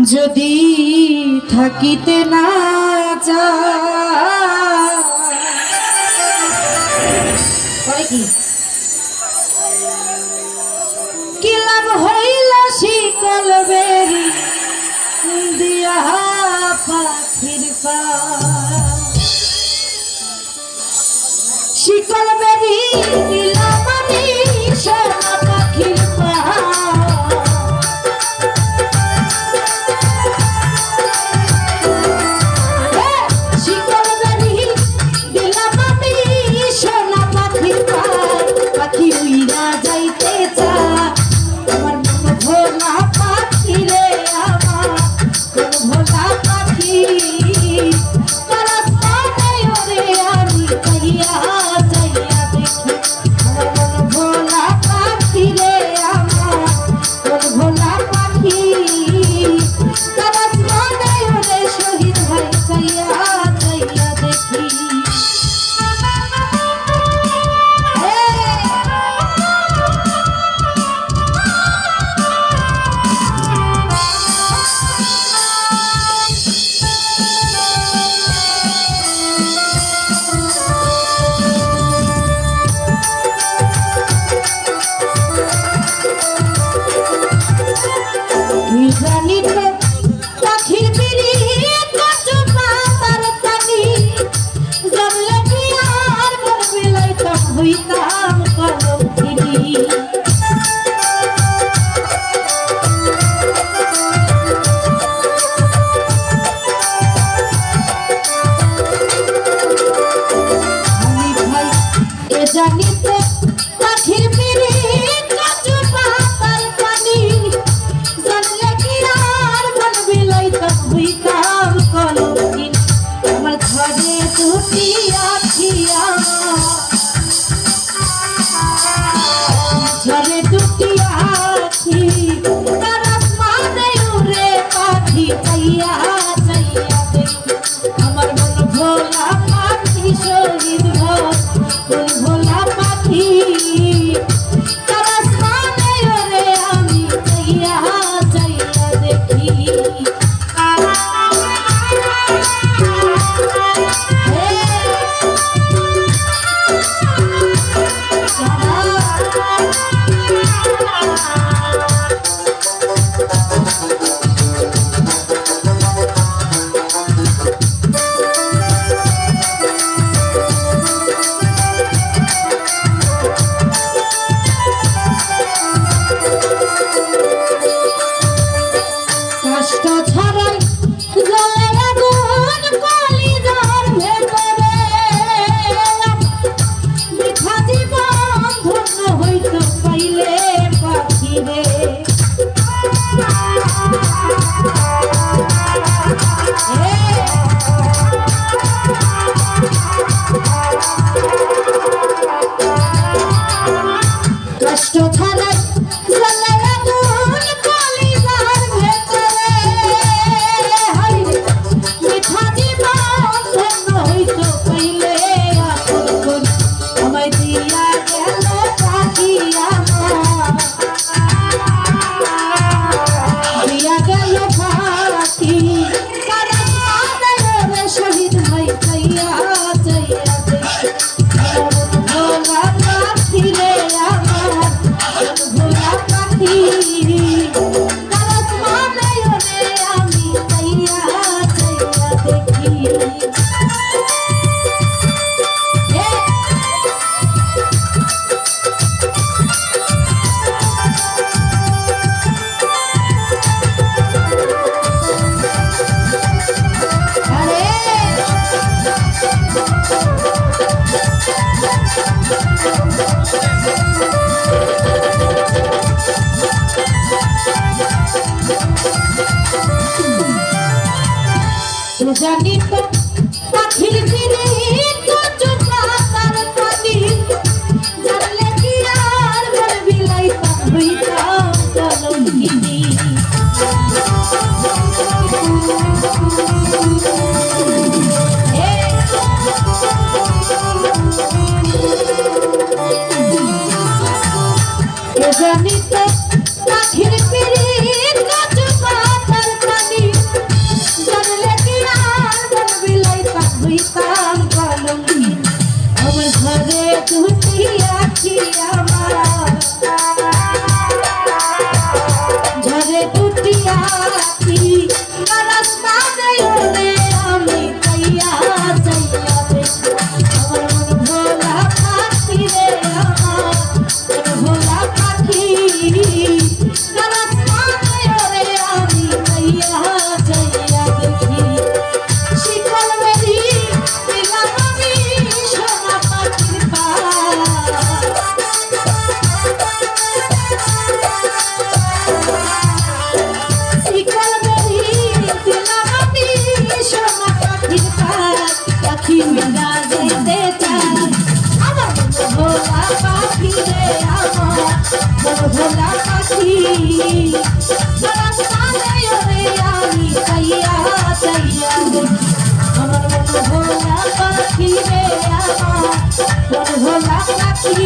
যদি থাকিতে না চায় কি লাভ হইল শিকল বেরি দিয়া পাখির পা শিকল বেরি দিলাম আমি সোনা পাখির পা জানি তো পাখির ফিরে কচু পাতার পানি জানলে কি আর মন বিলাইতা হইতাম কলঙ্কিনী জানি তো পাখির ফিরে কচু পাতার পানি আমার ঘরে দুটি আখি আমার ঝরে দুটি আখি রাস্তাতে ওরে আমি কাইয়া যাইয়া দেখি আমার মন ভোলা পাখি রে আমার মন ভোলা পাখি রাস্তাতে ওরে আমি কাইয়া যাইয়া দেখি শিকল মেরি দিলাম আমি সোনা পাখির পা পাখি মেরা যেতে চাই আমার ভোলা পাখি রে আমার ভোলা পাখি আমি চাইয়া চাইয়া দেখি আমার ভোলা পাখি রে আমার ভোলা পাখি